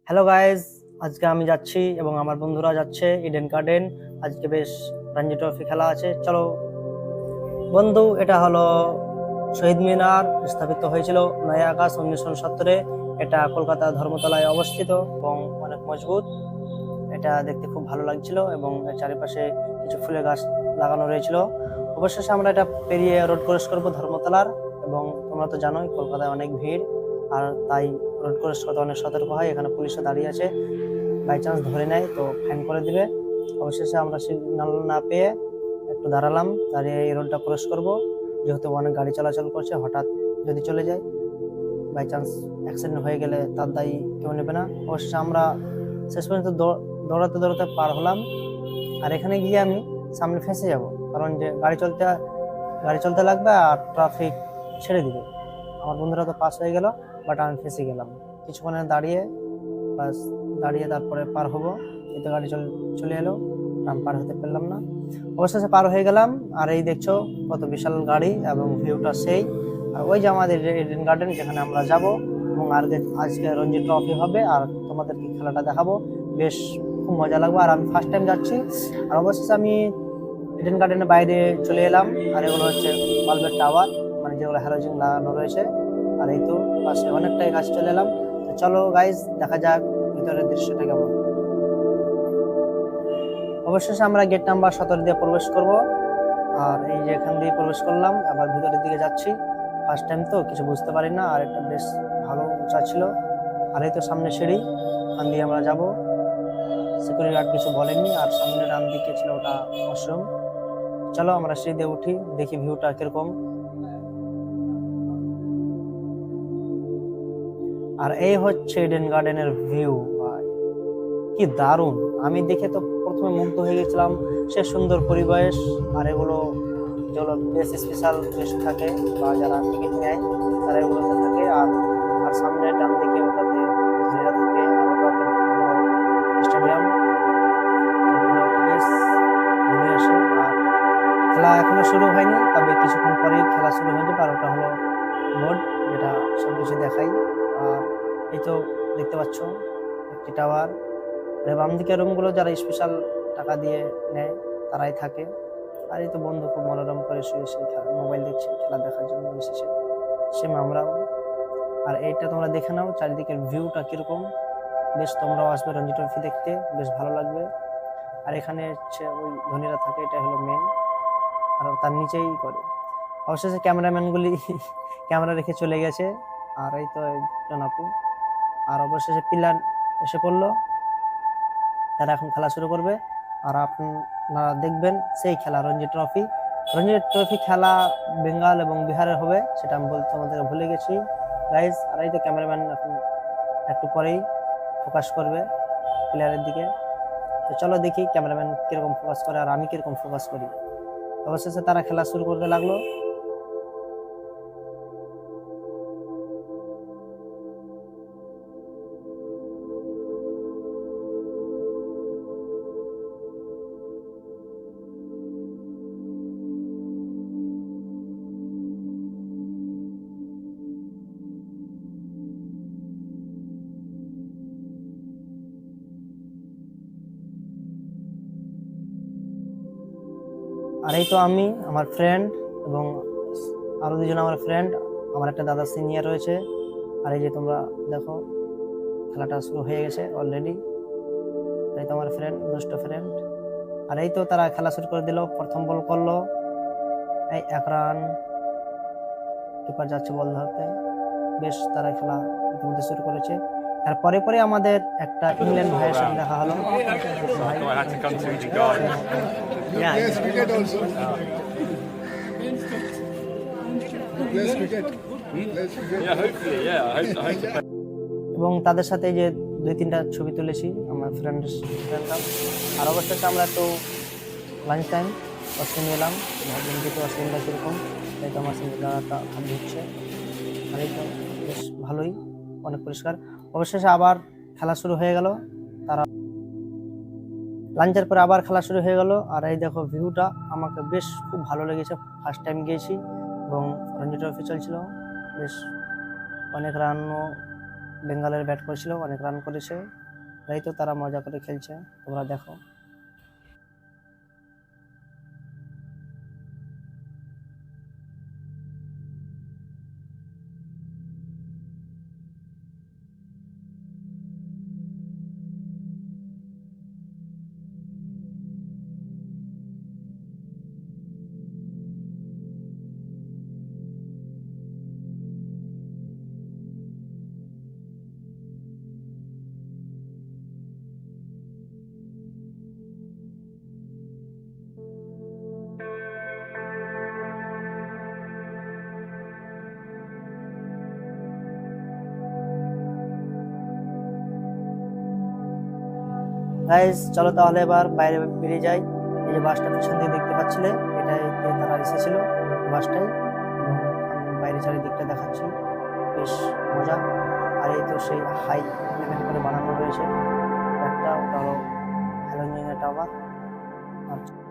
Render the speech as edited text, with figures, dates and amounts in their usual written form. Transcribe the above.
Hello guys, আজকে আমি যাচ্ছি এবং আমার বন্ধুরা যাচ্ছে ইডেন গার্ডেন। আজকে বেশ রঞ্জি ট্রফি খেলা আছে। চলো বন্ধু, এটা হলো শহীদ মিনার, স্থাপিত হয়েছিল 9 আগস্ট 1970-এ। এটা কলকাতা ধর্মতলায় অবস্থিত এবং অনেক মজবুত। এটা দেখতে খুব ভালো লাগছিল এবং এর চারিপাশে কিছু ফুলের গাছ লাগানো রয়েছিল। অবশেষে আমরা এটা পেরিয়ে রোড ক্রস করবো ধর্মতলার। এবং তোমরা তো জানোই কলকাতায় অনেক ভিড়, আর তাই রোড ক্রস করতে অনেক সতর্ক হয়। এখানে পুলিশও দাঁড়িয়ে আছে, বাই চান্স ধরে নেয় তো ফাইন করে দিবে। অবশেষে আমরা সিগন্যাল না পেয়ে একটু দাঁড়ালাম, দাঁড়িয়ে এই রোডটা ক্রস করব। যেহেতু অনেক গাড়ি চলাচল করছে, হঠাৎ যদি চলে যায়, বাই চান্স অ্যাক্সিডেন্ট হয়ে গেলে তার দায়ী কেউ নেবে না। অবশেষে আমরা শেষ পর্যন্ত দৌড়াতে দৌড়াতে পার হলাম। আর এখানে গিয়ে আমি সামনে ফেঁসে যাব, কারণ যে গাড়ি চলতে লাগবে আর ট্রাফিক ছেড়ে দিবে। আমার বন্ধুরা তো পাস হয়ে গেল, বাট আমি ফেঁসে গেলাম। কিছুক্ষণে দাঁড়িয়ে তারপরে পার হবো, কিন্তু গাড়ি চলে এলো, আমি পার হতে পারলাম না। অবশেষে পার হয়ে গেলাম। আর এই দেখছো কত বিশাল গাড়ি এবং ভিউটা সেই। আর ওই যে আমাদের ইডেন গার্ডেন, যেখানে আমরা যাব এবং আজকে রঞ্জি ট্রফি হবে আর তোমাদেরকে খেলাটা দেখাবো। বেশ খুব মজা লাগবে। আর আমি ফার্স্ট টাইম যাচ্ছি। আর অবশেষে আমি ইডেন গার্ডেনের বাইরে চলে এলাম। আর এগুলো হচ্ছে বালবের টাওয়ার, মানে যেগুলো হ্যালোজেন লাগানো রয়েছে। আর এই তো পাশে অনেকটাই গাছ চলে এলাম। তো চলো গাইজ, দেখা যাক ভিতরের দৃশ্যটা কেমন। অবশেষে আমরা গেট নাম্বার 17 দিয়ে প্রবেশ করব। আর এই যে এখান দিয়ে প্রবেশ করলাম, আবার ভিতরের দিকে যাচ্ছি। ফার্স্ট টাইম তো কিছু বুঝতে পারি না, আর একটা বেশ ভালো উঁচা ছিল। আর এই তো সামনে সিঁড়ি, ওখান দিয়ে আমরা যাব। সিকিউরিটি গার্ড কিছু বলেননি। আর সামনে ডান দিকে ছিল ওটা ওয়াশরুম। চলো আমরা সিঁড়ি দিয়ে উঠি, দেখি ভিউটা কিরকম। আর এই হচ্ছে ইডেন গার্ডেনের ভিউ। কি দারুণ! আমি দেখে তো প্রথমে মুগ্ধ হয়ে গেছিলাম। সে সুন্দর পরিবেশ। আর এগুলো যেগুলো বেশ স্পেশাল গেস্ট থাকে বা যারা টিকিট নেয়, তারা এগুলোতে থাকে। আর আর সামনে ডান দিকে ওটাতে ধনীরা থাকে। আর ওটা একটা স্টেডিয়াম, যেগুলো বেশ ঘুরে আসে। আর খেলা এখনো শুরু হয়নি, তবে কিছুক্ষণ পরেই খেলা শুরু হয়ে যাবে। আর ওটা হলো বোর্ড, যেটা সবকিছু দেখাই। আর এই তো দেখতে পাচ্ছ একটি টাওয়ার। আর বাম দিকের রুমগুলো যারা স্পেশাল টাকা দিয়ে নেয়, তারাই থাকে। আর এই তো বন্ধু খুব মনোরম করে শুয়ে শুয়ে মোবাইল দেখছে, খেলা দেখার জন্য এসেছে, সেম আমরাও। আর এইটা তোমরা দেখে নাও চারিদিকের ভিউটা কিরকম। বেশ তোমরাও আসবে রঞ্জি ট্রফি দেখতে, বেশ ভালো লাগবে। আর এখানে হচ্ছে ওই ধনীরা থাকে, এটা হলো মেন। আর তার নিচেই করে। অবশেষে ক্যামেরাম্যানগুলি ক্যামেরা রেখে চলে গেছে। আর এই তো একজন আপু। আর অবশেষে পিলার এসে পড়লো, তারা এখন খেলা শুরু করবে। আর আপনারা দেখবেন সেই খেলা রঞ্জি ট্রফি খেলা বেঙ্গল এবং বিহারের হবে, সেটা আমি বলতে আমাদের ভুলে গেছি গাইজ। আর এই তো ক্যামেরাম্যান এখন একটু পরেই ফোকাস করবে প্লেয়ারের দিকে। তো চলো দেখি ক্যামেরাম্যান কিরকম ফোকাস করে আর আমি কিরকম ফোকাস করি। অবশেষে তারা খেলা শুরু করতে লাগলো। আর এই তো আমি, আমার ফ্রেন্ড এবং আরো দুজন আমার ফ্রেন্ড, আমার একটা দাদা সিনিয়র রয়েছে। আর এই যে তোমরা দেখো খেলাটা শুরু হয়ে গেছে অলরেডি। এই তো আমার ফ্রেন্ড, দুষ্ট ফ্রেন্ড। আর এই তো তারা খেলা শুরু করে দিল, প্রথম বল করলো। এই 1 রান, কিপার যাচ্ছে বল ধরতে। বেশ তারা খেলা ইতিমধ্যে শুরু করেছে। আর পরে পরে আমাদের একটা ইংল্যান্ড ভাইয়ের সাথে দেখা হলো। Yes, cricket also. Yes, cricket. Yes, cricket. Yeah, hopefully, yeah. I hope এবং তাদের সাথে যে 2-3টা ছবি তুলেছি আমার ফ্রেন্ডরা। আর অবশ্যই আমরা একটু লাঞ্চ টাইম ওয়াশরুম এলাম, ভাবলাম যে ওয়াশরুমটা কীরকম। তাই তো আমার সঙ্গে দাদাটা হাত ধুচ্ছে। আর এই তো বেশ ভালোই, অনেক পরিষ্কার। অবশেষে আবার খেলা শুরু হয়ে গেল। তারা লাঞ্চের পরে আবার খেলা শুরু হয়ে গেল। আর এই দেখো ভিউটা আমাকে বেশ খুব ভালো লেগেছে। ফার্স্ট টাইম গিয়েছি এবং রঞ্জি ট্রফি চলছিল, বেশ অনেক রানও বেঙ্গলের ব্যাট করেছিল, অনেক রান করেছে। তাই তো তারা মজা করে খেলছে, তোমরা দেখো। গাইস চলো তাহলে এবার বাইরে বেরিয়ে যাই। এই যে বাসটা পিছন দিয়ে দেখতে পাচ্ছিলে, এটাইতে তারা এসেছিল বাসটাই। এবং আমি বাইরে চারিদিকটা দেখাচ্ছি, বেশ মজা। আর এই তো সেই হাই লেভেল করে বানানো রয়েছে একটা, ওটা হলো হ্যালোজেনের টাওয়ার। আচ্ছা